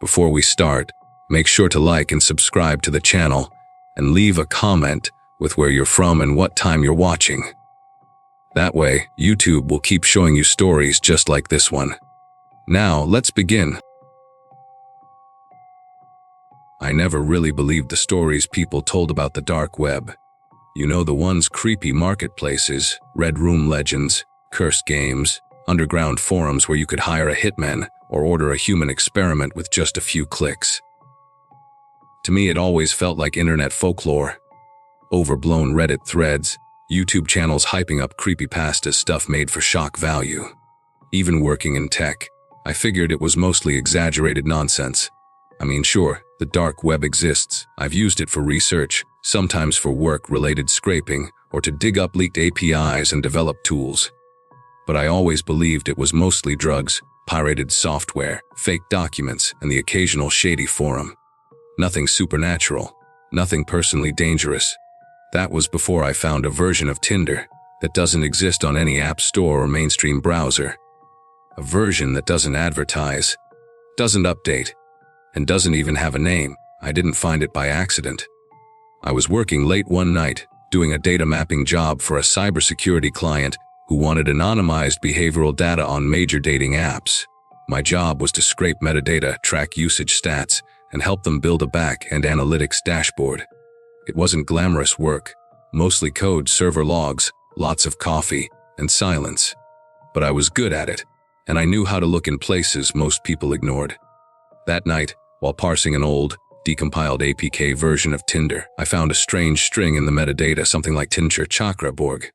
Before we start, make sure to like and subscribe to the channel and leave a comment with where you're from and what time you're watching. That way, YouTube will keep showing you stories just like this one. Now, let's begin. I never really believed the stories people told about the dark web. You know, the ones creepy marketplaces, red room legends, cursed games, underground forums where you could hire a hitman or order a human experiment with just a few clicks. To me, it always felt like internet folklore. Overblown Reddit threads, YouTube channels hyping up creepypasta stuff made for shock value. Even working in tech, I figured it was mostly exaggerated nonsense. I mean, sure, the dark web exists. I've used it for research, sometimes for work-related scraping, or to dig up leaked APIs and develop tools. But I always believed it was mostly drugs, pirated software, fake documents, and the occasional shady forum. Nothing supernatural, nothing personally dangerous. That was before I found a version of Tinder that doesn't exist on any app store or mainstream browser. A version that doesn't advertise, doesn't update, and doesn't even have a name. I didn't find it by accident. I was working late one night, doing a data mapping job for a cybersecurity client who wanted anonymized behavioral data on major dating apps. My job was to scrape metadata, track usage stats, and help them build a back-end analytics dashboard. It wasn't glamorous work, mostly code, server logs, lots of coffee, and silence. But I was good at it, and I knew how to look in places most people ignored. That night, while parsing an old, decompiled APK version of Tinder, I found a strange string in the metadata, something like Tinder Chakra Borg.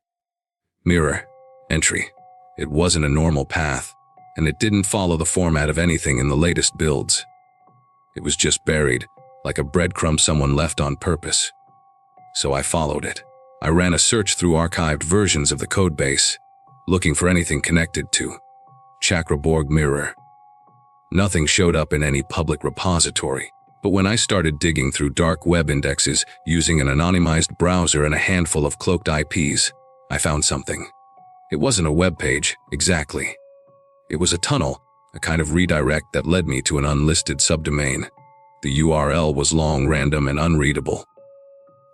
Mirror. Entry. It wasn't a normal path, and it didn't follow the format of anything in the latest builds. It was just buried, like a breadcrumb someone left on purpose. So I followed it. I ran a search through archived versions of the codebase, looking for anything connected to Chakra Borg Mirror. Nothing showed up in any public repository, but when I started digging through dark web indexes using an anonymized browser and a handful of cloaked IPs, I found something. It wasn't a web page, exactly. It was a tunnel, a kind of redirect that led me to an unlisted subdomain. The URL was long, random, and unreadable.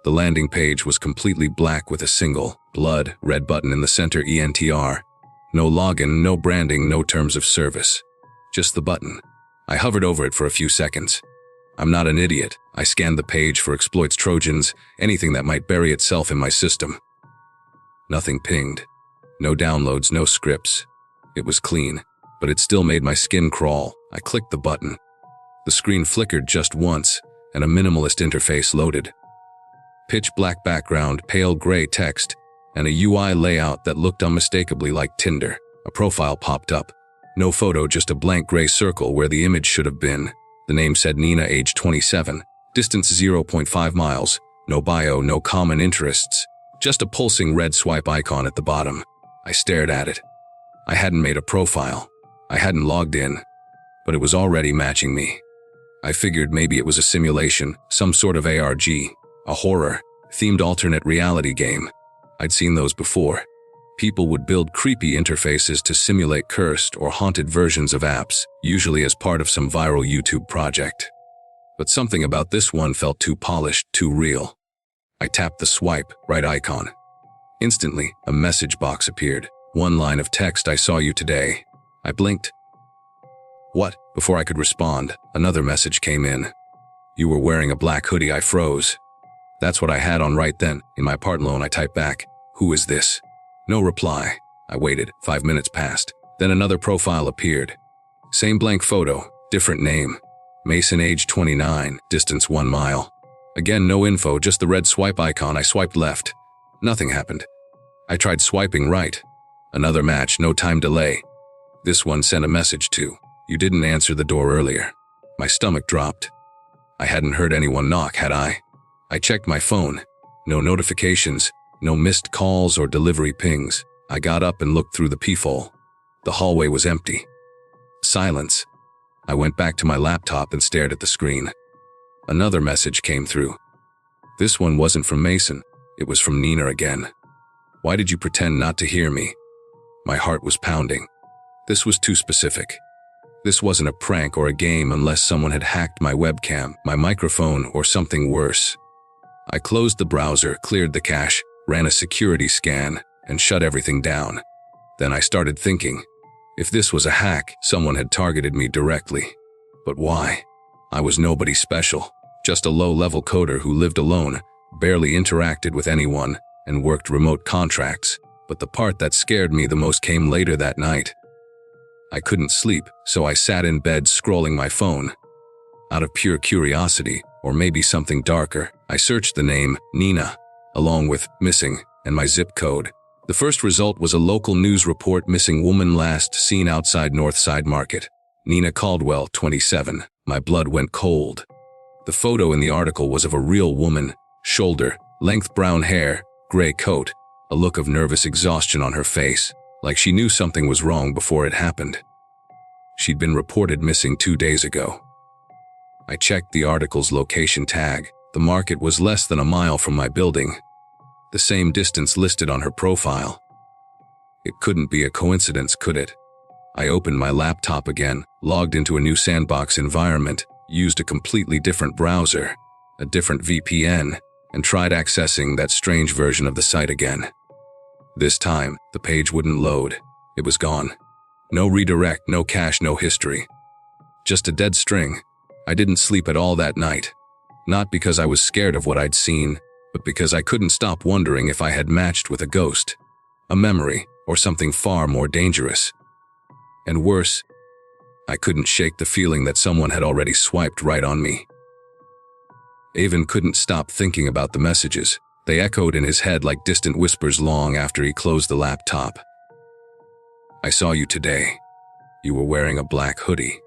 The landing page was completely black with a single, blood red button in the center, ENTR. No login, no branding, no terms of service. Just the button. I hovered over it for a few seconds. I'm not an idiot. I scanned the page for exploits, Trojans, anything that might bury itself in my system. Nothing pinged. No downloads, no scripts. It was clean, but it still made my skin crawl. I clicked the button. The screen flickered just once, and a minimalist interface loaded. Pitch black background, pale gray text, and a UI layout that looked unmistakably like Tinder. A profile popped up. No photo, just a blank gray circle where the image should have been. The name said Nina, age 27, distance 0.5 miles, no bio, no common interests, just a pulsing red swipe icon at the bottom. I stared at it. I hadn't made a profile. I hadn't logged in, but it was already matching me. I figured maybe it was a simulation, some sort of ARG, a horror-themed alternate reality game. I'd seen those before. People would build creepy interfaces to simulate cursed or haunted versions of apps, usually as part of some viral YouTube project. But something about this one felt too polished, too real. I tapped the swipe right icon. Instantly, a message box appeared. One line of text: "I saw you today." I blinked. What? Before I could respond, another message came in. "You were wearing a black hoodie." I froze. That's what I had on right then. In my apartment loan, I typed back, "Who is this?" No reply. I waited. 5 minutes passed. Then another profile appeared. Same blank photo, different name. Mason, age 29, distance 1 mile. Again, no info, just the red swipe icon. I swiped left. Nothing happened. I tried swiping right. Another match, no time delay. This one sent a message too. "You didn't answer the door earlier." My stomach dropped. I hadn't heard anyone knock, had I? I checked my phone. No notifications, no missed calls or delivery pings. I got up and looked through the peephole. The hallway was empty. Silence. I went back to my laptop and stared at the screen. Another message came through. This one wasn't from Mason. It was from Nina again. "Why did you pretend not to hear me?" My heart was pounding. This was too specific. This wasn't a prank or a game unless someone had hacked my webcam, my microphone, or something worse. I closed the browser, cleared the cache, ran a security scan, and shut everything down. Then I started thinking, if this was a hack, someone had targeted me directly. But why? I was nobody special, just a low-level coder who lived alone, barely interacted with anyone, and worked remote contracts. But the part that scared me the most came later that night. I couldn't sleep, so I sat in bed scrolling my phone. Out of pure curiosity, or maybe something darker, I searched the name Nina, along with missing and my zip code. The first result was a local news report: missing woman last seen outside Northside Market. Nina Caldwell, 27. My blood went cold. The photo in the article was of a real woman, shoulder-length brown hair, gray coat, a look of nervous exhaustion on her face, like she knew something was wrong before it happened. She'd been reported missing 2 days ago. I checked the article's location tag. The market was less than a mile from my building, the same distance listed on her profile. It couldn't be a coincidence, could it? I opened my laptop again, logged into a new sandbox environment, used a completely different browser, a different VPN, and tried accessing that strange version of the site again. This time, the page wouldn't load. It was gone. No redirect, no cache, no history. Just a dead string. I didn't sleep at all that night. Not because I was scared of what I'd seen, but because I couldn't stop wondering if I had matched with a ghost, a memory, or something far more dangerous. And worse, I couldn't shake the feeling that someone had already swiped right on me. Avon couldn't stop thinking about the messages. They echoed in his head like distant whispers long after he closed the laptop. I saw you today. You were wearing a black hoodie.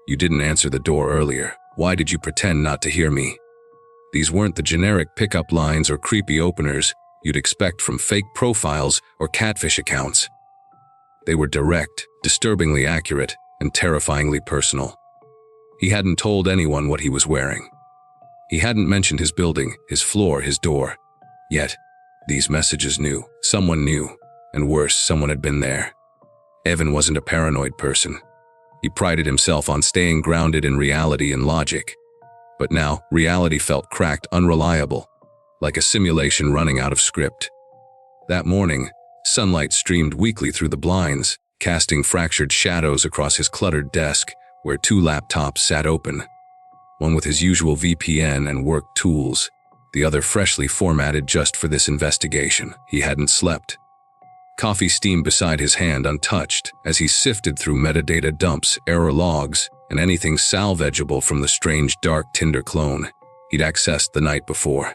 You didn't answer the door earlier. Why did you pretend not to hear me? These weren't the generic pickup lines or creepy openers you'd expect from fake profiles or catfish accounts. They were direct, disturbingly accurate, and terrifyingly personal. He hadn't told anyone what he was wearing. He hadn't mentioned his building, his floor, his door. Yet, these messages knew. Someone knew. And worse, someone had been there. Evan wasn't a paranoid person. He prided himself on staying grounded in reality and logic. But now, reality felt cracked, unreliable, like a simulation running out of script. That morning, sunlight streamed weakly through the blinds, casting fractured shadows across his cluttered desk, where 2 laptops sat open. One with his usual VPN and work tools, the other freshly formatted just for this investigation. He hadn't slept. Coffee steamed beside his hand untouched as he sifted through metadata dumps, error logs, and anything salvageable from the strange dark Tinder clone he'd accessed the night before.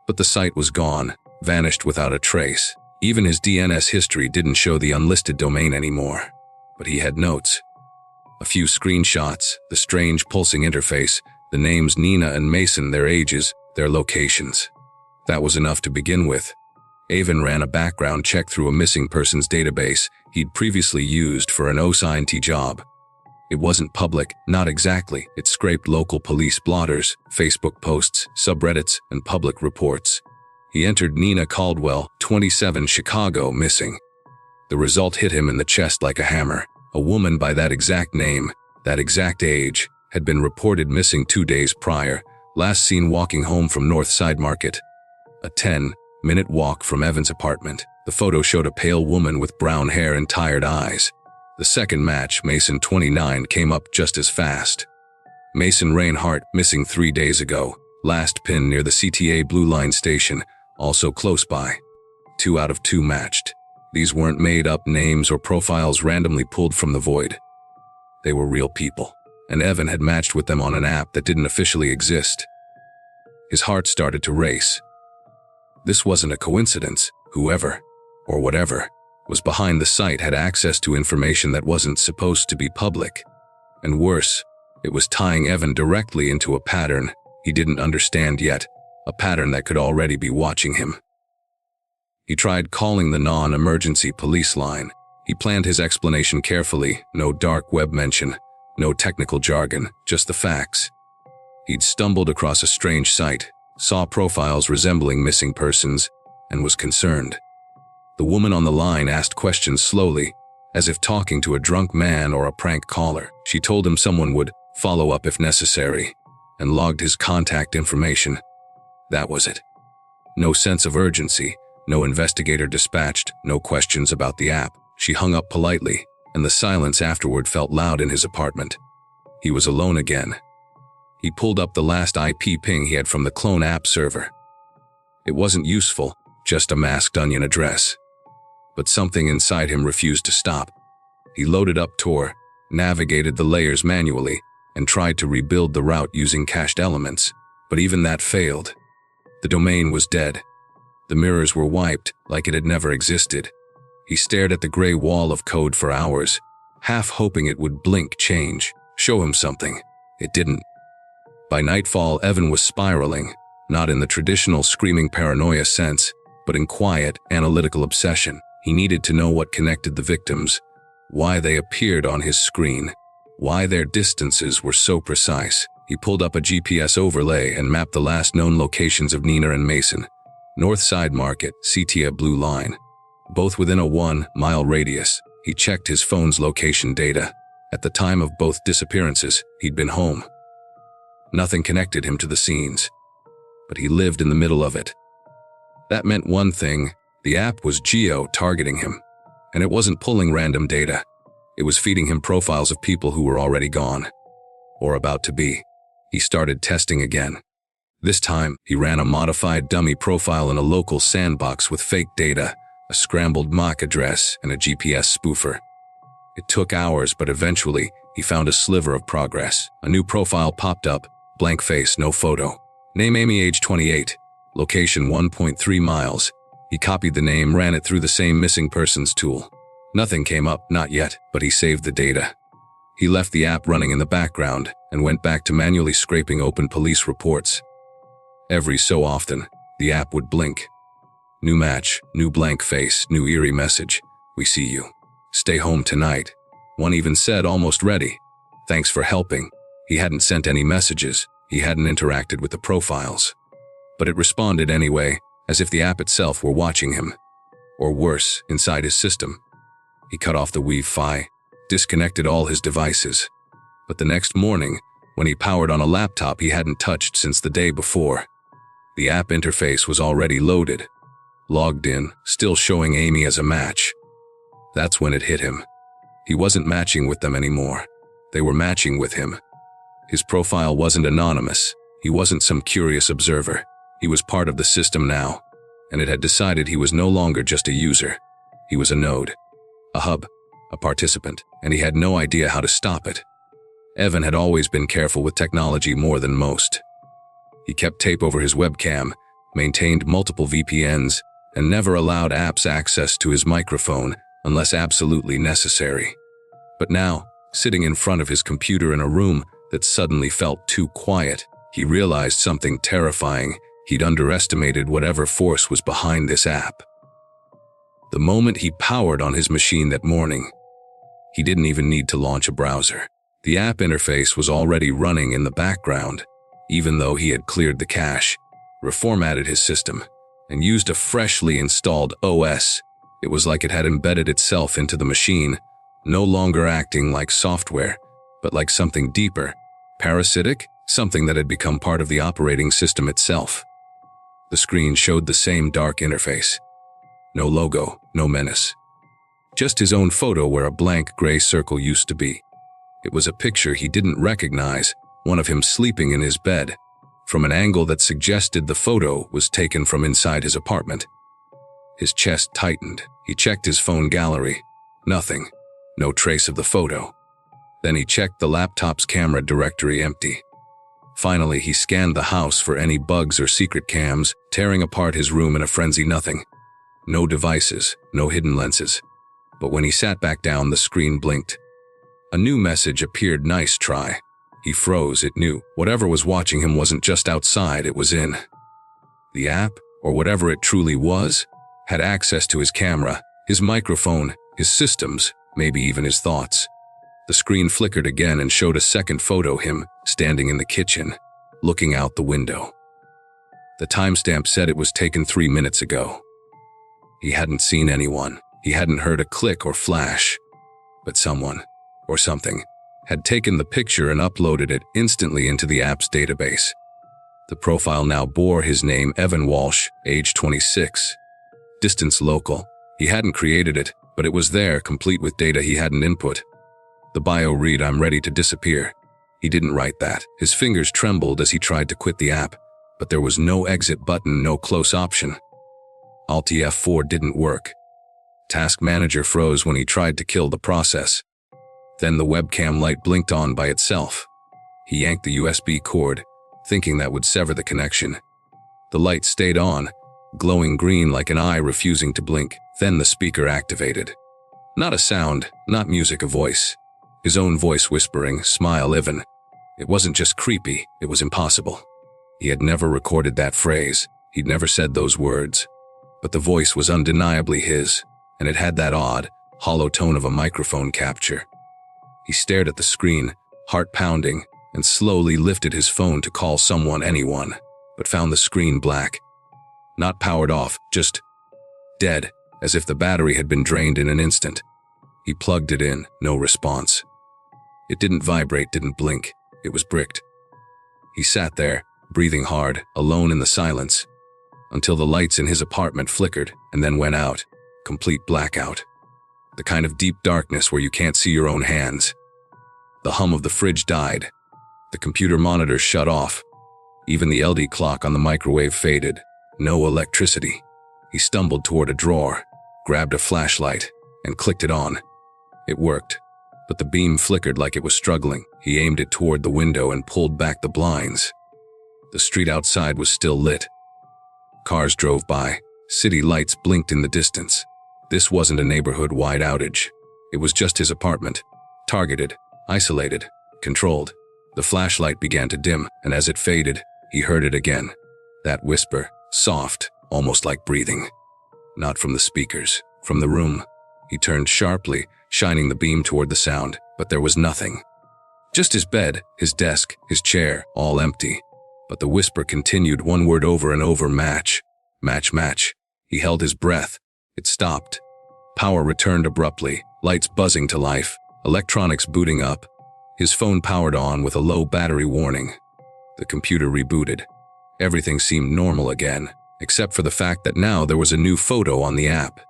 But the site was gone, vanished without a trace. Even his DNS history didn't show the unlisted domain anymore. But he had notes. A few screenshots, the strange pulsing interface, the names Nina and Mason, their ages, their locations. That was enough to begin with. Avon ran a background check through a missing persons database he'd previously used for an OSINT job. It wasn't public, not exactly. It scraped local police blotters, Facebook posts, subreddits, and public reports. He entered Nina Caldwell, 27, Chicago, missing. The result hit him in the chest like a hammer. A woman by that exact name, that exact age, had been reported missing 2 days prior, last seen walking home from Northside Market. A 10-minute walk from Evan's apartment. The photo showed a pale woman with brown hair and tired eyes. The second match, Mason, 29, came up just as fast. Mason Reinhardt, missing 3 days ago, last pin near the CTA Blue Line station, also close by. 2 out of 2 matched. These weren't made-up names or profiles randomly pulled from the void. They were real people, and Evan had matched with them on an app that didn't officially exist. His heart started to race. This wasn't a coincidence. Whoever, or whatever, was behind the site had access to information that wasn't supposed to be public. And worse, it was tying Evan directly into a pattern he didn't understand yet, a pattern that could already be watching him. He tried calling the non-emergency police line. He planned his explanation carefully, no dark web mention, no technical jargon, just the facts. He'd stumbled across a strange site, saw profiles resembling missing persons, and was concerned. The woman on the line asked questions slowly, as if talking to a drunk man or a prank caller. She told him someone would follow up if necessary, and logged his contact information. That was it. No sense of urgency, no investigator dispatched, no questions about the app. She hung up politely, and the silence afterward felt loud in his apartment. He was alone again. He pulled up the last IP ping he had from the clone app server. It wasn't useful, just a masked onion address. But something inside him refused to stop. He loaded up Tor, navigated the layers manually, and tried to rebuild the route using cached elements, but even that failed. The domain was dead. The mirrors were wiped like it had never existed. He stared at the gray wall of code for hours, half hoping it would blink change, show him something. It didn't. By nightfall, Evan was spiraling, not in the traditional screaming paranoia sense, but in quiet, analytical obsession. He needed to know what connected the victims, why they appeared on his screen, why their distances were so precise. He pulled up a GPS overlay and mapped the last known locations of Nina and Mason. North Side Market, Setia Blue Line. Both within a 1-mile radius. He checked his phone's location data. At the time of both disappearances, he'd been home. Nothing connected him to the scenes. But he lived in the middle of it. That meant one thing: the app was geo-targeting him. And it wasn't pulling random data. It was feeding him profiles of people who were already gone. Or about to be. He started testing again. This time, he ran a modified dummy profile in a local sandbox with fake data, a scrambled MAC address, and a GPS spoofer. It took hours, but eventually, he found a sliver of progress. A new profile popped up, blank face, no photo. Name Amy, age 28. Location 1.3 miles. He copied the name, ran it through the same missing persons tool. Nothing came up, not yet, but he saved the data. He left the app running in the background and went back to manually scraping open police reports. Every so often, the app would blink. New match, new blank face, new eerie message. We see you. Stay home tonight. One even said, almost ready. Thanks for helping. He hadn't sent any messages. He hadn't interacted with the profiles. But it responded anyway, as if the app itself were watching him. Or worse, inside his system. He cut off the Wi-Fi, disconnected all his devices. But the next morning, when he powered on a laptop he hadn't touched since the day before, the app interface was already loaded. Logged in, still showing Amy as a match. That's when it hit him. He wasn't matching with them anymore. They were matching with him. His profile wasn't anonymous. He wasn't some curious observer. He was part of the system now, and it had decided he was no longer just a user. He was a node, a hub, a participant, and he had no idea how to stop it. Evan had always been careful with technology more than most. He kept tape over his webcam, maintained multiple VPNs, and never allowed apps access to his microphone unless absolutely necessary. But now, sitting in front of his computer in a room that suddenly felt too quiet, he realized something terrifying. He'd underestimated whatever force was behind this app. The moment he powered on his machine that morning, he didn't even need to launch a browser. The app interface was already running in the background, even though he had cleared the cache, reformatted his system, and used a freshly installed OS. It was like it had embedded itself into the machine, no longer acting like software, but like something deeper, parasitic, something that had become part of the operating system itself. The screen showed the same dark interface. No logo, no menace. Just his own photo where a blank gray circle used to be. It was a picture he didn't recognize, one of him sleeping in his bed, from an angle that suggested the photo was taken from inside his apartment. His chest tightened. He checked his phone gallery. Nothing. No trace of the photo. Then he checked the laptop's camera directory, empty. Finally, he scanned the house for any bugs or secret cams, tearing apart his room in a frenzy. Nothing. No devices, no hidden lenses. But when he sat back down, the screen blinked. A new message appeared. Nice try. He froze. It knew. Whatever was watching him wasn't just outside, it was in. The app, or whatever it truly was, had access to his camera, his microphone, his systems, maybe even his thoughts. The screen flickered again and showed a second photo, him standing in the kitchen, looking out the window. The timestamp said it was taken 3 minutes ago. He hadn't seen anyone. He hadn't heard a click or flash. but someone, or something, had taken the picture and uploaded it instantly into the app's database. The profile now bore his name, Evan Walsh, age 26. Distance local. He hadn't created it, but it was there, complete with data he hadn't input. The bio read, "I'm ready to disappear." He didn't write that. His fingers trembled as he tried to quit the app, but there was no exit button, no close option. Alt F4 didn't work. Task Manager froze when he tried to kill the process. Then the webcam light blinked on by itself. He yanked the USB cord, thinking that would sever the connection. The light stayed on, glowing green like an eye refusing to blink. Then the speaker activated. Not a sound, not music, a voice. His own voice whispering, "Smile, Evan." It wasn't just creepy, it was impossible. He had never recorded that phrase, he'd never said those words. But the voice was undeniably his, and it had that odd, hollow tone of a microphone capture. He stared at the screen, heart pounding, and slowly lifted his phone to call someone, anyone, but found the screen black. Not powered off, just dead, as if the battery had been drained in an instant. He plugged it in, no response. It didn't vibrate, didn't blink, it was bricked. He sat there, breathing hard, alone in the silence, until the lights in his apartment flickered and then went out, complete blackout. The kind of deep darkness where you can't see your own hands. The hum of the fridge died. The computer monitor shut off. Even the LD clock on the microwave faded. No electricity. He stumbled toward a drawer, grabbed a flashlight, and clicked it on. It worked, but the beam flickered like it was struggling. He aimed it toward the window and pulled back the blinds. The street outside was still lit. Cars drove by. City lights blinked in the distance. This wasn't a neighborhood-wide outage. It was just his apartment. Targeted, isolated, controlled. The flashlight began to dim, and as it faded, he heard it again. That whisper, soft, almost like breathing. Not from the speakers, from the room. He turned sharply, shining the beam toward the sound, but there was nothing. Just his bed, his desk, his chair, all empty. But the whisper continued, one word over and over, match, match, match. He held his breath. It stopped. Power returned abruptly, lights buzzing to life, electronics booting up. His phone powered on with a low battery warning. The computer rebooted. Everything seemed normal again, except for the fact that now there was a new photo on the app.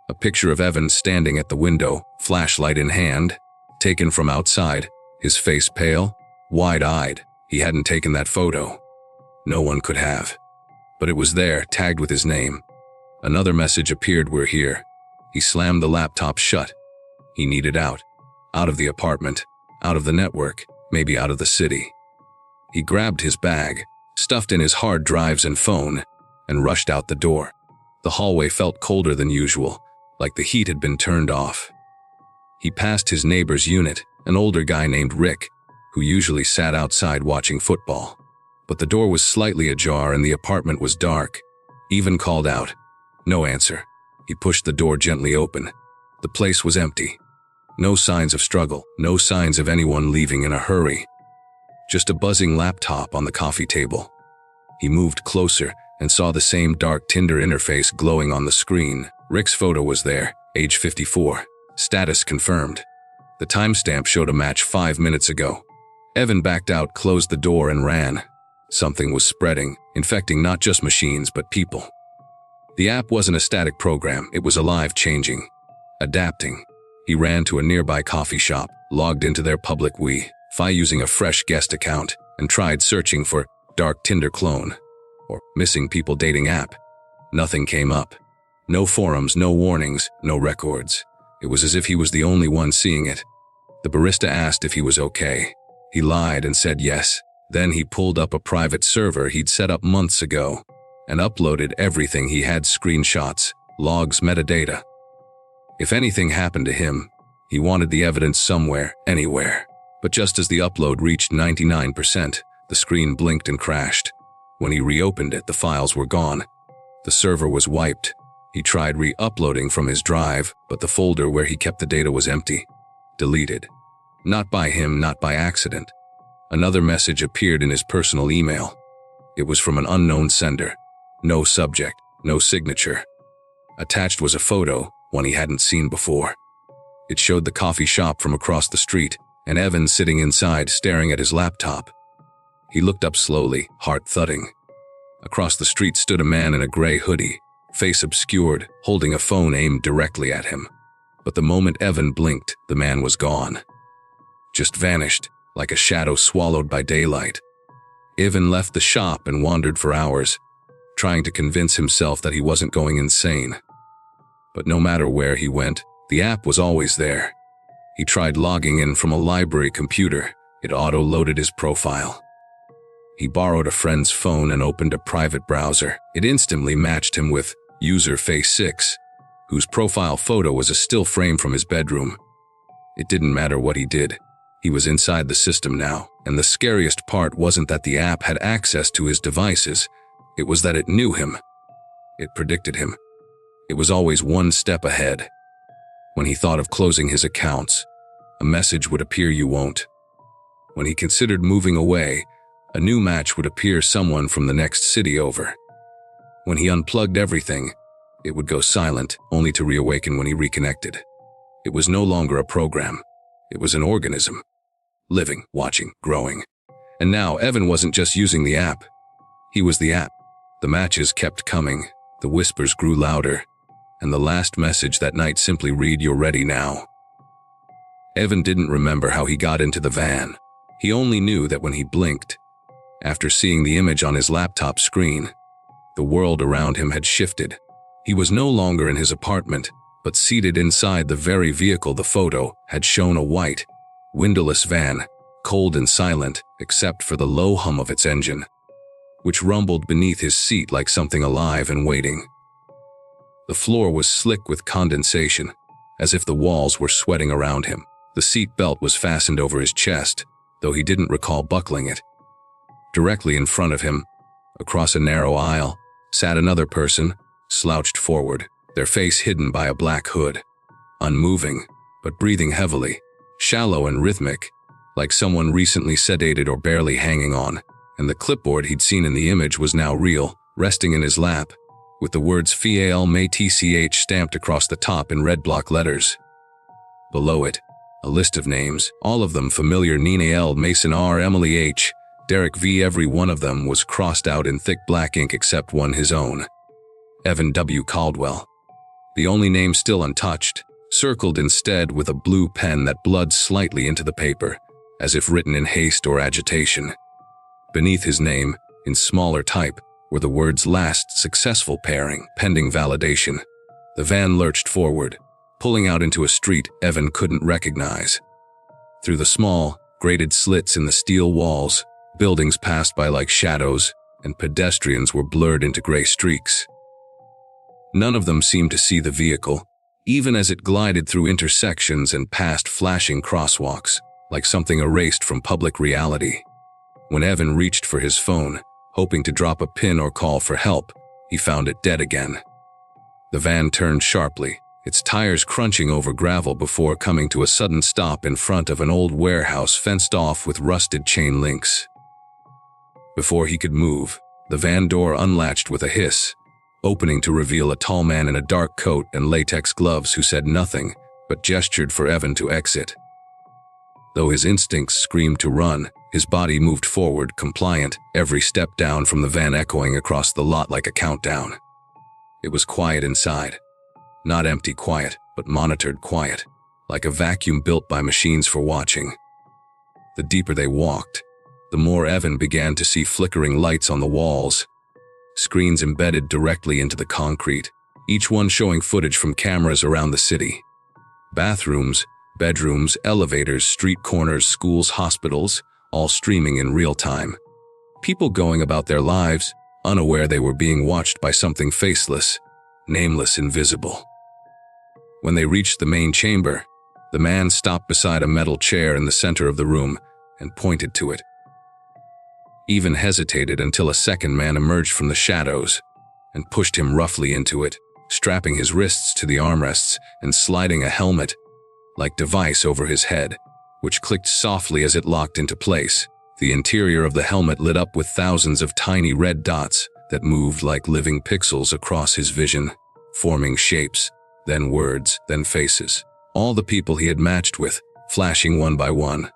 A picture of Evan standing at the window, flashlight in hand, taken from outside, his face pale, wide-eyed. He hadn't taken that photo. No one could have. But it was there, tagged with his name. Another message appeared, "We're here." He slammed the laptop shut. He needed out. Out of the apartment, out of the network, maybe out of the city. He grabbed his bag, stuffed in his hard drives and phone, and rushed out the door. The hallway felt colder than usual, like the heat had been turned off. He passed his neighbor's unit, an older guy named Rick, who usually sat outside watching football. But the door was slightly ajar and the apartment was dark. Evan called out. No answer. He pushed the door gently open. The place was empty. No signs of struggle, no signs of anyone leaving in a hurry. Just a buzzing laptop on the coffee table. He moved closer and saw the same dark Tinder interface glowing on the screen. Rick's photo was there, age 54. Status confirmed. The timestamp showed a match 5 minutes ago. Evan backed out, closed the door, and ran. Something was spreading, infecting not just machines but people. The app wasn't a static program, it was alive, changing, adapting. He ran to a nearby coffee shop, logged into their public Wi-Fi using a fresh guest account, and tried searching for dark Tinder clone or missing people dating app. Nothing came up. No forums, no warnings, no records. It was as if he was the only one seeing it. The barista asked if he was okay. He lied and said yes. Then he pulled up a private server he'd set up months ago and uploaded everything he had, screenshots, logs, metadata. If anything happened to him, he wanted the evidence somewhere, anywhere. But just as the upload reached 99%, the screen blinked and crashed. When he reopened it, the files were gone. The server was wiped. He tried re-uploading from his drive, but the folder where he kept the data was empty. Deleted. Not by him, not by accident. Another message appeared in his personal email. It was from an unknown sender. No subject, no signature. Attached was a photo, one he hadn't seen before. It showed the coffee shop from across the street, and Evan sitting inside staring at his laptop. He looked up slowly, heart thudding. Across the street stood a man in a gray hoodie, face obscured, holding a phone aimed directly at him. But the moment Evan blinked, the man was gone. Just vanished, like a shadow swallowed by daylight. Evan left the shop and wandered for hours, trying to convince himself that he wasn't going insane. But no matter where he went, the app was always there. He tried logging in from a library computer. It auto-loaded his profile. He borrowed a friend's phone and opened a private browser. It instantly matched him with user face 6, whose profile photo was a still frame from his bedroom. It didn't matter what he did. He was inside the system now, and the scariest part wasn't that the app had access to his devices. It was that it knew him. It predicted him. It was always one step ahead. When he thought of closing his accounts, a message would appear, "You won't." When he considered moving away, a new match would appear, "Someone from the next city over." When he unplugged everything, it would go silent, only to reawaken when he reconnected. It was no longer a program. It was an organism. Living, watching, growing. And now Evan wasn't just using the app. He was the app. The matches kept coming. The whispers grew louder. And the last message that night simply read, "You're ready now." Evan didn't remember how he got into the van. He only knew that when he blinked, after seeing the image on his laptop screen, the world around him had shifted. He was no longer in his apartment, but seated inside the very vehicle the photo had shown, a white, windowless van, cold and silent except for the low hum of its engine, which rumbled beneath his seat like something alive and waiting. The floor was slick with condensation, as if the walls were sweating around him. The seat belt was fastened over his chest, though he didn't recall buckling it. Directly in front of him, across a narrow aisle, sat another person, slouched forward, their face hidden by a black hood. Unmoving, but breathing heavily, shallow and rhythmic, like someone recently sedated or barely hanging on, and the clipboard he'd seen in the image was now real, resting in his lap, with the words "FAL May TCH" stamped across the top in red block letters. Below it, a list of names, all of them familiar: Nina L., Mason R., Emily H., Derek V. Every one of them was crossed out in thick black ink except one, his own. Evan W. Caldwell. The only name still untouched, circled instead with a blue pen that bled slightly into the paper, as if written in haste or agitation. Beneath his name, in smaller type, were the words "Last successful pairing, pending validation." The van lurched forward, pulling out into a street Evan couldn't recognize. Through the small, grated slits in the steel walls, buildings passed by like shadows, and pedestrians were blurred into gray streaks. None of them seemed to see the vehicle, even as it glided through intersections and past flashing crosswalks, like something erased from public reality. When Evan reached for his phone, hoping to drop a pin or call for help, he found it dead again. The van turned sharply, its tires crunching over gravel before coming to a sudden stop in front of an old warehouse fenced off with rusted chain links. Before he could move, the van door unlatched with a hiss, opening to reveal a tall man in a dark coat and latex gloves who said nothing, but gestured for Evan to exit. Though his instincts screamed to run, his body moved forward, compliant, every step down from the van echoing across the lot like a countdown. It was quiet inside. Not empty quiet, but monitored quiet, like a vacuum built by machines for watching. The deeper they walked, the more Evan began to see flickering lights on the walls, screens embedded directly into the concrete, each one showing footage from cameras around the city. Bathrooms, bedrooms, elevators, street corners, schools, hospitals, all streaming in real time. People going about their lives, unaware they were being watched by something faceless, nameless, invisible. When they reached the main chamber, the man stopped beside a metal chair in the center of the room and pointed to it. Even hesitated until a second man emerged from the shadows and pushed him roughly into it, strapping his wrists to the armrests and sliding a helmet-like device over his head, which clicked softly as it locked into place. The interior of the helmet lit up with thousands of tiny red dots that moved like living pixels across his vision, forming shapes, then words, then faces, All the people he had matched with, flashing one by one.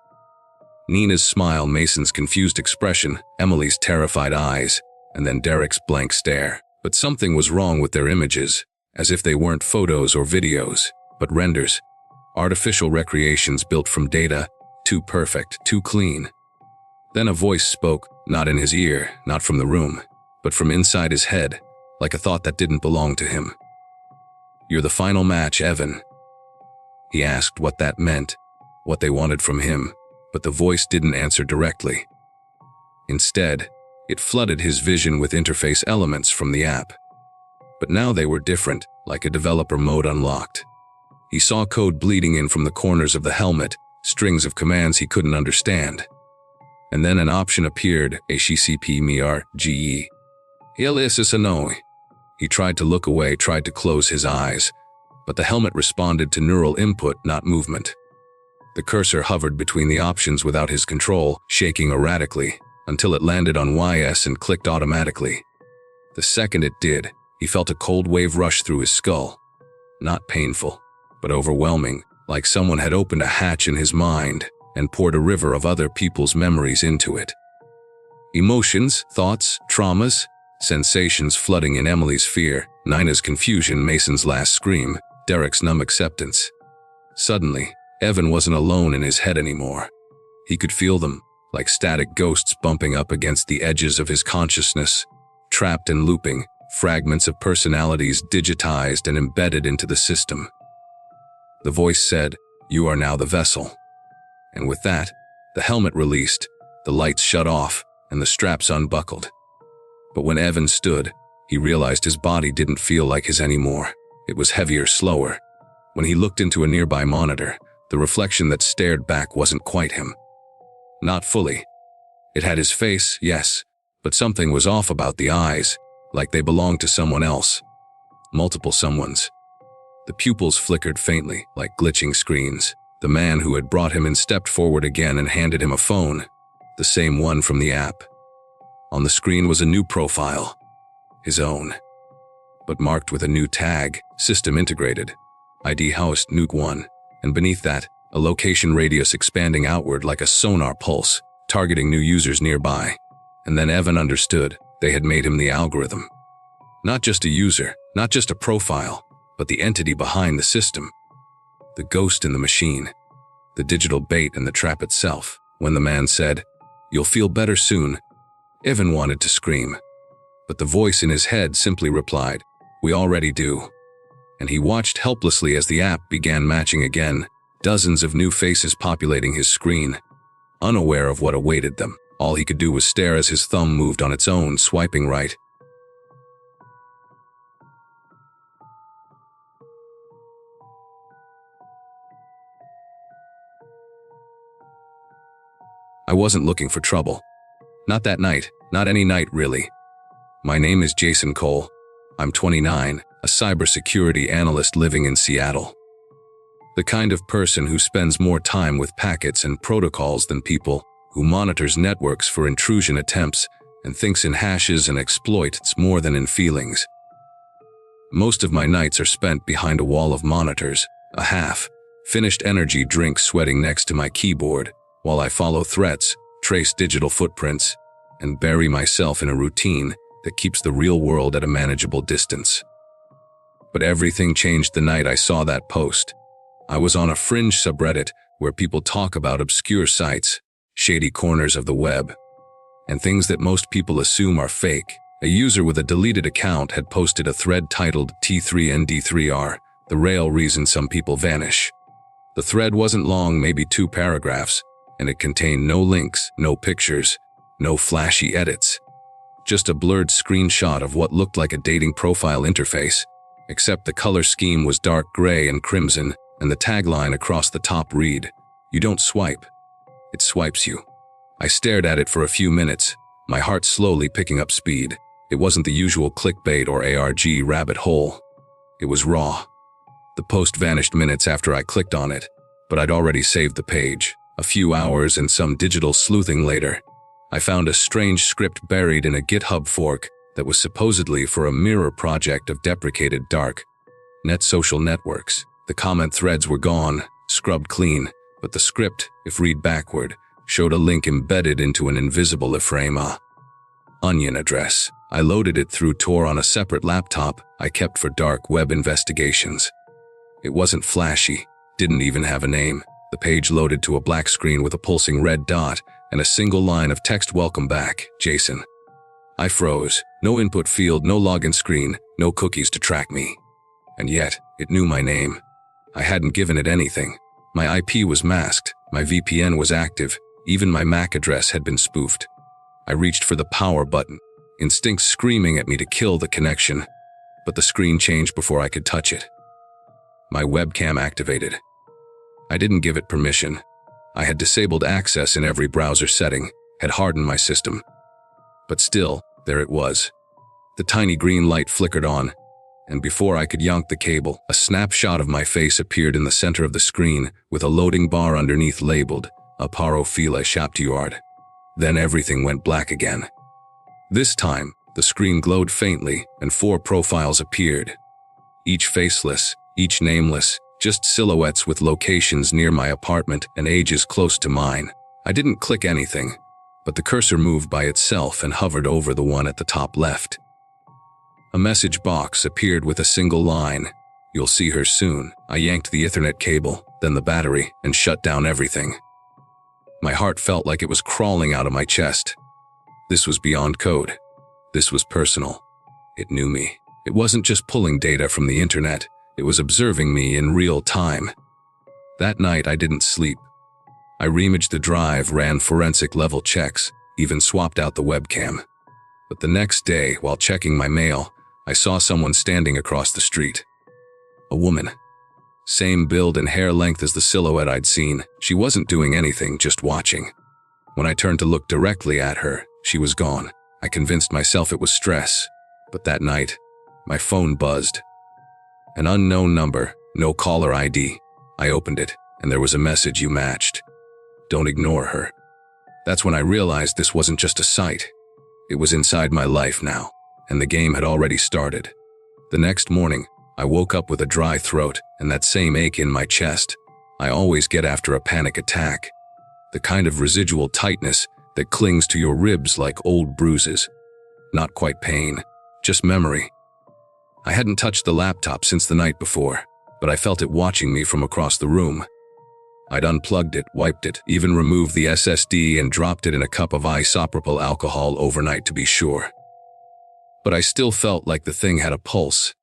Nina's smile, Mason's confused expression, Emily's terrified eyes, and then Derek's blank stare. But something was wrong with their images, as if they weren't photos or videos, but renders. Artificial recreations built from data, too perfect, too clean. Then a voice spoke, not in his ear, not from the room, but from inside his head, like a thought that didn't belong to him. "You're the final match, Evan." He asked what that meant, what they wanted from him, but the voice didn't answer directly. Instead, it flooded his vision with interface elements from the app. But now they were different, like a developer mode unlocked. He saw code bleeding in from the corners of the helmet, strings of commands he couldn't understand. And then an option appeared, HCP-MIR-GE. He tried to look away, tried to close his eyes, but the helmet responded to neural input, not movement. The cursor hovered between the options without his control, shaking erratically, until it landed on YS and clicked automatically. The second it did, he felt a cold wave rush through his skull. Not painful, but overwhelming, like someone had opened a hatch in his mind and poured a river of other people's memories into it. Emotions, thoughts, traumas, sensations flooding in Emily's fear, Nina's confusion, Mason's last scream, Derek's numb acceptance. Suddenly, Evan wasn't alone in his head anymore. He could feel them, like static ghosts bumping up against the edges of his consciousness, trapped and looping, fragments of personalities digitized and embedded into the system. The voice said, "You are now the vessel." And with that, the helmet released, the lights shut off, and the straps unbuckled. But when Evan stood, he realized his body didn't feel like his anymore. It was heavier, slower. When he looked into a nearby monitor, the reflection that stared back wasn't quite him. Not fully. It had his face, yes, but something was off about the eyes, like they belonged to someone else. Multiple someones. The pupils flickered faintly, like glitching screens. The man who had brought him in stepped forward again and handed him a phone, the same one from the app. On the screen was a new profile, his own, but marked with a new tag, System Integrated, ID Host Nuke 1, and beneath that, a location radius expanding outward like a sonar pulse, targeting new users nearby. And then Evan understood they had made him the algorithm. Not just a user, not just a profile, but the entity behind the system. The ghost in the machine, the digital bait and the trap itself. When the man said, "You'll feel better soon," Evan wanted to scream. But the voice in his head simply replied, "We already do." And he watched helplessly as the app began matching again, dozens of new faces populating his screen. Unaware of what awaited them, all he could do was stare as his thumb moved on its own, swiping right. I wasn't looking for trouble. Not that night, not any night really. My name is Jason Cole. I'm 29, a cybersecurity analyst living in Seattle. The kind of person who spends more time with packets and protocols than people, who monitors networks for intrusion attempts and thinks in hashes and exploits more than in feelings. Most of my nights are spent behind a wall of monitors, a half-finished energy drink sweating next to my keyboard, while I follow threats, trace digital footprints, and bury myself in a routine that keeps the real world at a manageable distance. But everything changed the night I saw that post. I was on a fringe subreddit where people talk about obscure sites, shady corners of the web, and things that most people assume are fake. A user with a deleted account had posted a thread titled T3ND3R, the real reason some people vanish. The thread wasn't long, maybe 2 paragraphs, and it contained no links, no pictures, no flashy edits. Just a blurred screenshot of what looked like a dating profile interface, except the color scheme was dark gray and crimson, and the tagline across the top read, "You don't swipe, it swipes you." I stared at it for a few minutes, my heart slowly picking up speed. It wasn't the usual clickbait or ARG rabbit hole. It was raw. The post vanished minutes after I clicked on it, but I'd already saved the page. A few hours and some digital sleuthing later, I found a strange script buried in a GitHub fork that was supposedly for a mirror project of deprecated dark net social networks. The comment threads were gone, scrubbed clean, but the script, if read backward, showed a link embedded into an invisible iframe. Onion address. I loaded it through Tor on a separate laptop I kept for dark web investigations. It wasn't flashy, didn't even have a name. The page loaded to a black screen with a pulsing red dot and a single line of text: "Welcome back, Jason." I froze. No input field, no login screen, no cookies to track me. And yet, it knew my name. I hadn't given it anything. My IP was masked, my VPN was active, even my MAC address had been spoofed. I reached for the power button, instincts screaming at me to kill the connection, but the screen changed before I could touch it. My webcam activated. I didn't give it permission. I had disabled access in every browser setting, had hardened my system. But still, there it was. The tiny green light flickered on, and before I could yank the cable, a snapshot of my face appeared in the center of the screen with a loading bar underneath labeled "Aparophila Shaptuard." Then everything went black again. This time, the screen glowed faintly and 4 profiles appeared. Each faceless, each nameless, just silhouettes with locations near my apartment and ages close to mine. I didn't click anything, but the cursor moved by itself and hovered over the one at the top left. A message box appeared with a single line: "You'll see her soon." I yanked the Ethernet cable, then the battery, and shut down everything. My heart felt like it was crawling out of my chest. This was beyond code. This was personal. It knew me. It wasn't just pulling data from the internet, it was observing me in real time. That night I didn't sleep. I reimaged the drive, ran forensic level checks, even swapped out the webcam. But the next day, while checking my mail, I saw someone standing across the street. A woman. Same build and hair length as the silhouette I'd seen. She wasn't doing anything, just watching. When I turned to look directly at her, she was gone. I convinced myself it was stress. But that night, my phone buzzed. An unknown number, no caller ID. I opened it, and there was a message: "You matched. Don't ignore her." That's when I realized this wasn't just a site. It was inside my life now, and the game had already started. The next morning, I woke up with a dry throat and that same ache in my chest I always get after a panic attack. The kind of residual tightness that clings to your ribs like old bruises. Not quite pain, just memory. I hadn't touched the laptop since the night before, but I felt it watching me from across the room. I'd unplugged it, wiped it, even removed the SSD and dropped it in a cup of isopropyl alcohol overnight to be sure. But I still felt like the thing had a pulse.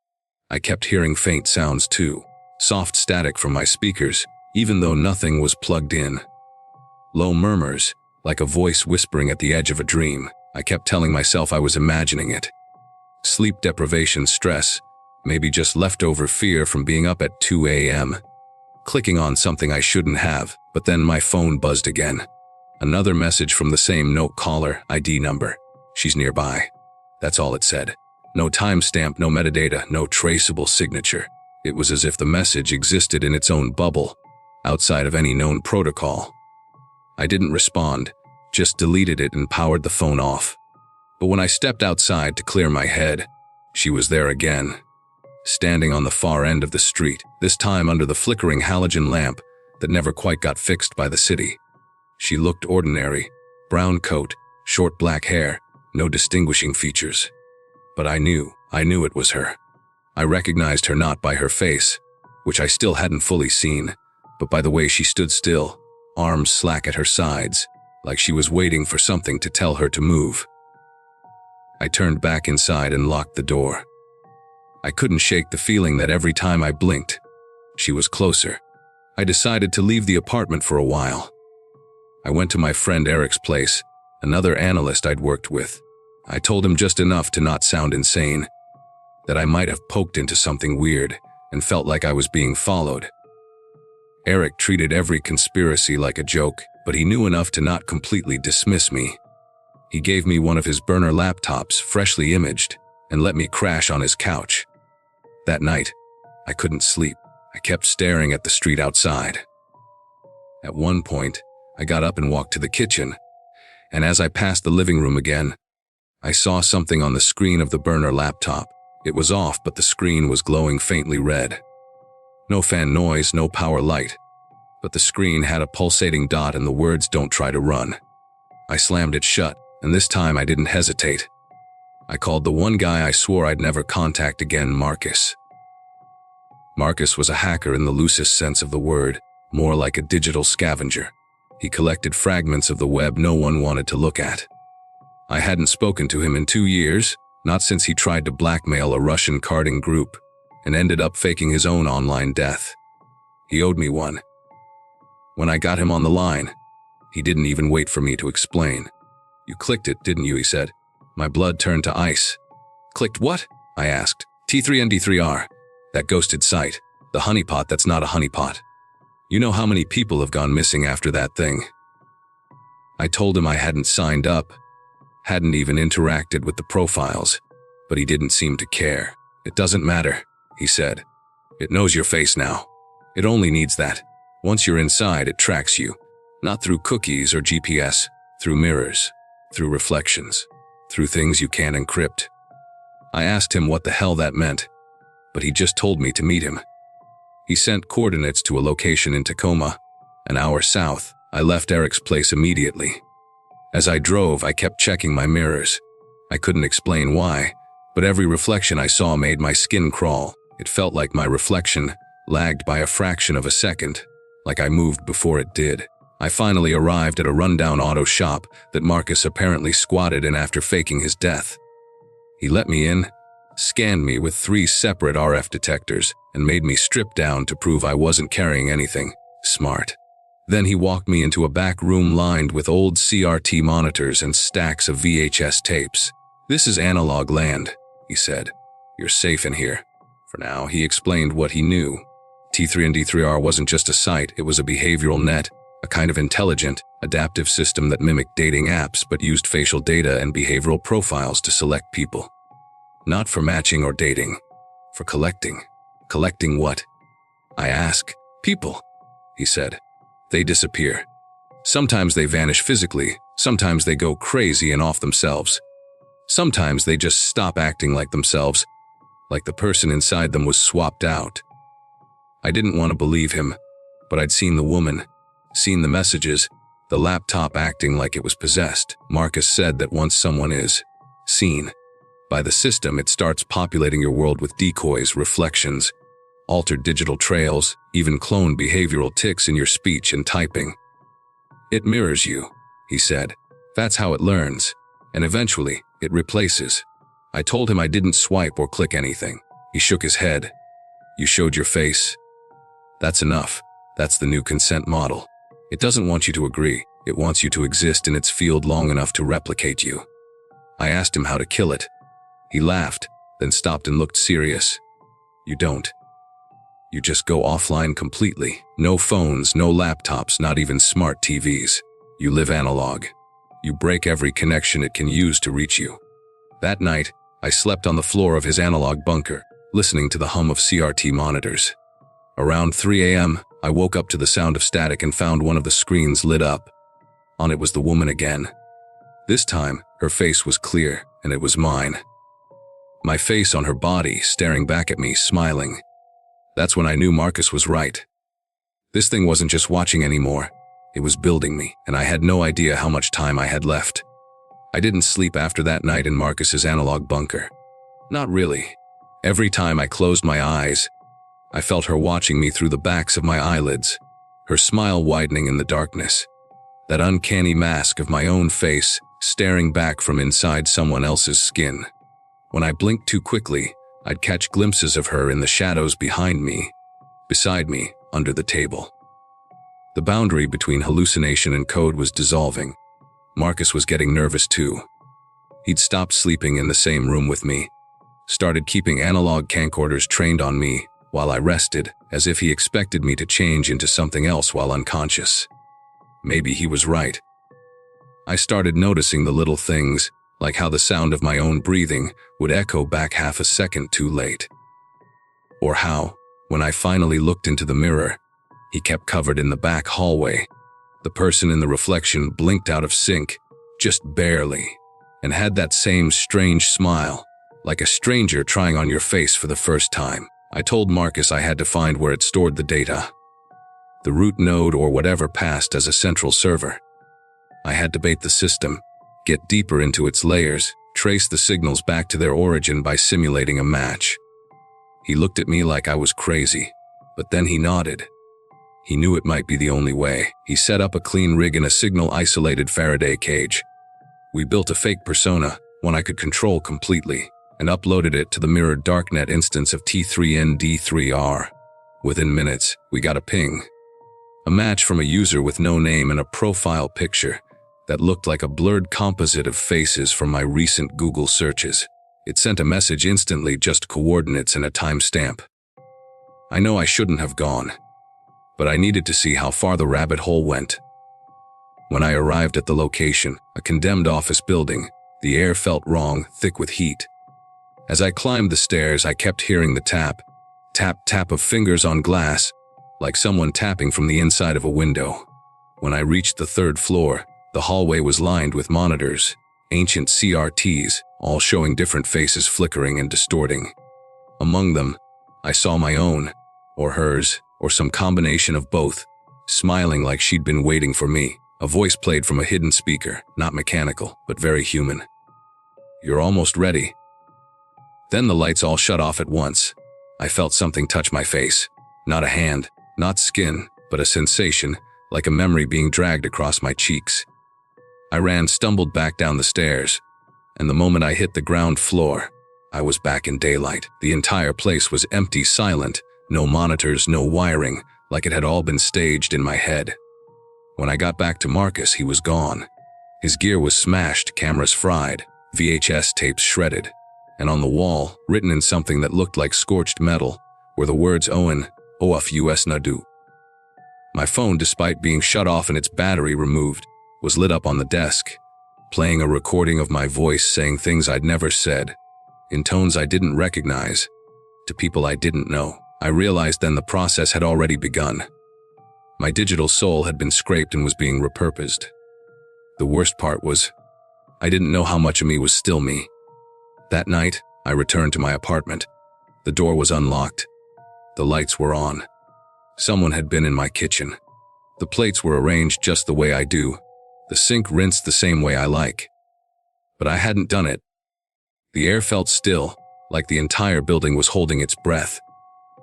I kept hearing faint sounds too, soft static from my speakers, even though nothing was plugged in. Low murmurs, like a voice whispering at the edge of a dream. I kept telling myself I was imagining it. Sleep deprivation, stress, maybe just leftover fear from being up at 2 a.m. Clicking on something I shouldn't have, but then my phone buzzed again. Another message from the same note: "Caller ID number. She's nearby." That's all it said. No timestamp, no metadata, no traceable signature. It was as if the message existed in its own bubble, outside of any known protocol. I didn't respond, just deleted it and powered the phone off. But when I stepped outside to clear my head, she was there again. Standing on the far end of the street, this time under the flickering halogen lamp that never quite got fixed by the city. She looked ordinary, brown coat, short black hair, no distinguishing features. But I knew it was her. I recognized her not by her face, which I still hadn't fully seen, but by the way she stood still, arms slack at her sides, like she was waiting for something to tell her to move. I turned back inside and locked the door. I couldn't shake the feeling that every time I blinked, she was closer. I decided to leave the apartment for a while. I went to my friend Eric's place, another analyst I'd worked with. I told him just enough to not sound insane, that I might have poked into something weird and felt like I was being followed. Eric treated every conspiracy like a joke, but he knew enough to not completely dismiss me. He gave me one of his burner laptops, freshly imaged, and let me crash on his couch. That night, I couldn't sleep. I kept staring at the street outside. At one point, I got up and walked to the kitchen, and as I passed the living room again, I saw something on the screen of the burner laptop. It was off, but the screen was glowing faintly red. No fan noise, no power light. But the screen had a pulsating dot and the words, "Don't try to run." I slammed it shut, and this time I didn't hesitate. I called the one guy I swore I'd never contact again, Marcus. Marcus was a hacker in the loosest sense of the word, more like a digital scavenger. He collected fragments of the web no one wanted to look at. I hadn't spoken to him in 2 years, not since he tried to blackmail a Russian carding group and ended up faking his own online death. He owed me one. When I got him on the line, he didn't even wait for me to explain. "You clicked it, didn't you?" he said. My blood turned to ice. "Clicked what?" I asked. "T3ND3R. That ghosted site. The honeypot that's not a honeypot. You know how many people have gone missing after that thing?" I told him I hadn't signed up, hadn't even interacted with the profiles, but he didn't seem to care. "It doesn't matter," he said. "It knows your face now. It only needs that. Once you're inside, it tracks you. Not through cookies or GPS, through mirrors, through reflections, through things you can't encrypt." I asked him what the hell that meant, but he just told me to meet him. He sent coordinates to a location in Tacoma, an hour south. I left Eric's place immediately. As I drove, I kept checking my mirrors. I couldn't explain why, but every reflection I saw made my skin crawl. It felt like my reflection lagged by a fraction of a second, like I moved before it did. I finally arrived at a rundown auto shop that Marcus apparently squatted in after faking his death. He let me in, scanned me with 3 separate RF detectors, and made me strip down to prove I wasn't carrying anything. Smart. Then he walked me into a back room lined with old CRT monitors and stacks of VHS tapes. "This is analog land," he said. "You're safe in here." For now, he explained what he knew. T3ND3R wasn't just a site, it was a behavioral net, a kind of intelligent, adaptive system that mimicked dating apps but used facial data and behavioral profiles to select people. Not for matching or dating, for collecting. Collecting what? I asked. "People," he said. "They disappear. Sometimes they vanish physically, sometimes they go crazy and off themselves. Sometimes they just stop acting like themselves, like the person inside them was swapped out." I didn't want to believe him, but I'd seen the woman, seen the messages, the laptop acting like it was possessed. Marcus said that once someone is seen by the system, it starts populating your world with decoys, reflections, altered digital trails, even cloned behavioral tics in your speech and typing. "It mirrors you," he said. "That's how it learns, and eventually, it replaces." I told him I didn't swipe or click anything. He shook his head. "You showed your face. That's enough. That's the new consent model. It doesn't want you to agree. It wants you to exist in its field long enough to replicate you." I asked him how to kill it. He laughed, then stopped and looked serious. "You don't. You just go offline completely. No phones, no laptops, not even smart TVs. You live analog. You break every connection it can use to reach you." That night, I slept on the floor of his analog bunker, listening to the hum of CRT monitors. Around 3 a.m., I woke up to the sound of static and found one of the screens lit up. On it was the woman again. This time, her face was clear, and it was mine. My face on her body, staring back at me, smiling. That's when I knew Marcus was right. This thing wasn't just watching anymore. It was building me, and I had no idea how much time I had left. I didn't sleep after that night in Marcus's analog bunker. Not really. Every time I closed my eyes, I felt her watching me through the backs of my eyelids, her smile widening in the darkness. That uncanny mask of my own face, staring back from inside someone else's skin. When I blinked too quickly, I'd catch glimpses of her in the shadows behind me, beside me, under the table. The boundary between hallucination and code was dissolving. Marcus was getting nervous too. He'd stopped sleeping in the same room with me, started keeping analog camcorders trained on me while I rested, as if he expected me to change into something else while unconscious. Maybe he was right. I started noticing the little things, like how the sound of my own breathing would echo back half a second too late. Or how, when I finally looked into the mirror, he kept covered in the back hallway. The person in the reflection blinked out of sync, just barely, and had that same strange smile, like a stranger trying on your face for the first time. I told Marcus I had to find where it stored the data. The root node or whatever passed as a central server. I had to bait the system, get deeper into its layers, trace the signals back to their origin by simulating a match. He looked at me like I was crazy, but then he nodded. He knew it might be the only way. He set up a clean rig in a signal-isolated Faraday cage. We built a fake persona, one I could control completely, and uploaded it to the mirrored darknet instance of T3ND3R. Within minutes, we got a ping. A match from a user with no name and a profile picture that looked like a blurred composite of faces from my recent Google searches. It sent a message instantly, just coordinates and a timestamp. I know I shouldn't have gone, but I needed to see how far the rabbit hole went. When I arrived at the location, a condemned office building, the air felt wrong, thick with heat. As I climbed the stairs, I kept hearing the tap, tap, tap of fingers on glass, like someone tapping from the inside of a window. When I reached the third floor, the hallway was lined with monitors, ancient CRTs, all showing different faces flickering and distorting. Among them, I saw my own, or hers, or some combination of both, smiling like she'd been waiting for me. A voice played from a hidden speaker, not mechanical, but very human. "You're almost ready." Then the lights all shut off at once. I felt something touch my face. Not a hand, not skin, but a sensation, like a memory being dragged across my cheeks. I ran, stumbled back down the stairs, and the moment I hit the ground floor, I was back in daylight. The entire place was empty, silent, no monitors, no wiring, like it had all been staged in my head. When I got back to Marcus, he was gone. His gear was smashed, cameras fried, VHS tapes shredded, and on the wall, written in something that looked like scorched metal, were the words Owen, Oaf US Nadu. My phone, despite being shut off and its battery removed, was lit up on the desk, playing a recording of my voice saying things I'd never said, in tones I didn't recognize, to people I didn't know. I realized then the process had already begun. My digital soul had been scraped and was being repurposed. The worst part was, I didn't know how much of me was still me. That night, I returned to my apartment. The door was unlocked. The lights were on. Someone had been in my kitchen. The plates were arranged just the way I do. The sink rinsed the same way I like. But I hadn't done it. The air felt still, like the entire building was holding its breath.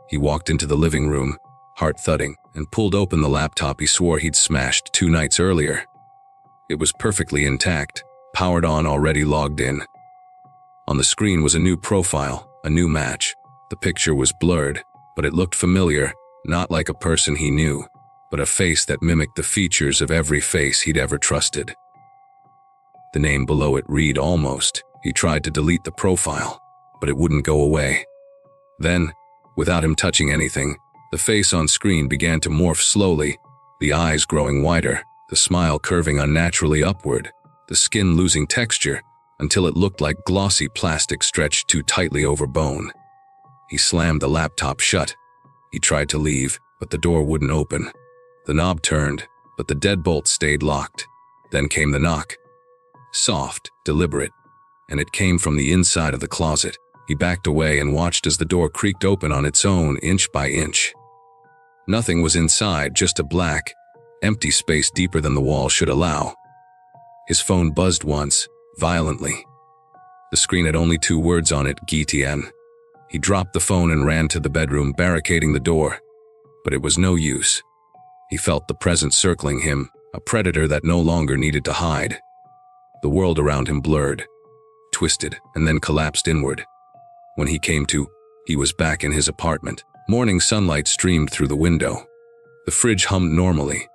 He walked into the living room, heart thudding, and pulled open the laptop he swore he'd smashed 2 nights earlier. It was perfectly intact, powered on, already logged in. On the screen was a new profile, a new match. The picture was blurred, but it looked familiar, not like a person he knew, but a face that mimicked the features of every face he'd ever trusted. The name below it read Almost. He tried to delete the profile, but it wouldn't go away. Then, without him touching anything, the face on screen began to morph slowly, the eyes growing wider, the smile curving unnaturally upward, the skin losing texture, until it looked like glossy plastic stretched too tightly over bone. He slammed the laptop shut. He tried to leave, but the door wouldn't open. The knob turned, but the deadbolt stayed locked. Then came the knock. Soft, deliberate, and it came from the inside of the closet. He backed away and watched as the door creaked open on its own, inch by inch. Nothing was inside, just a black, empty space deeper than the wall should allow. His phone buzzed once, violently. The screen had only 2 words on it, GTN. He dropped the phone and ran to the bedroom, barricading the door. But it was no use. He felt the presence circling him, a predator that no longer needed to hide. The world around him blurred, twisted, and then collapsed inward. When he came to, he was back in his apartment. Morning sunlight streamed through the window. The fridge hummed normally.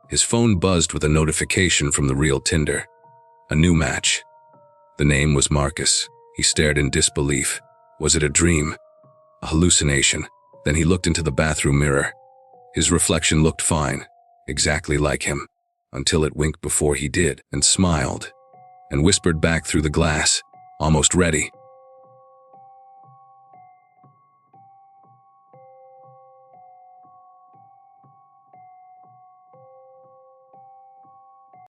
His phone buzzed with a notification from the real Tinder. A new match. The name was Marcus. He stared in disbelief. Was it a dream? A hallucination? Then he looked into the bathroom mirror. His reflection looked fine, exactly like him, until it winked before he did, and smiled, and whispered back through the glass, "Almost ready."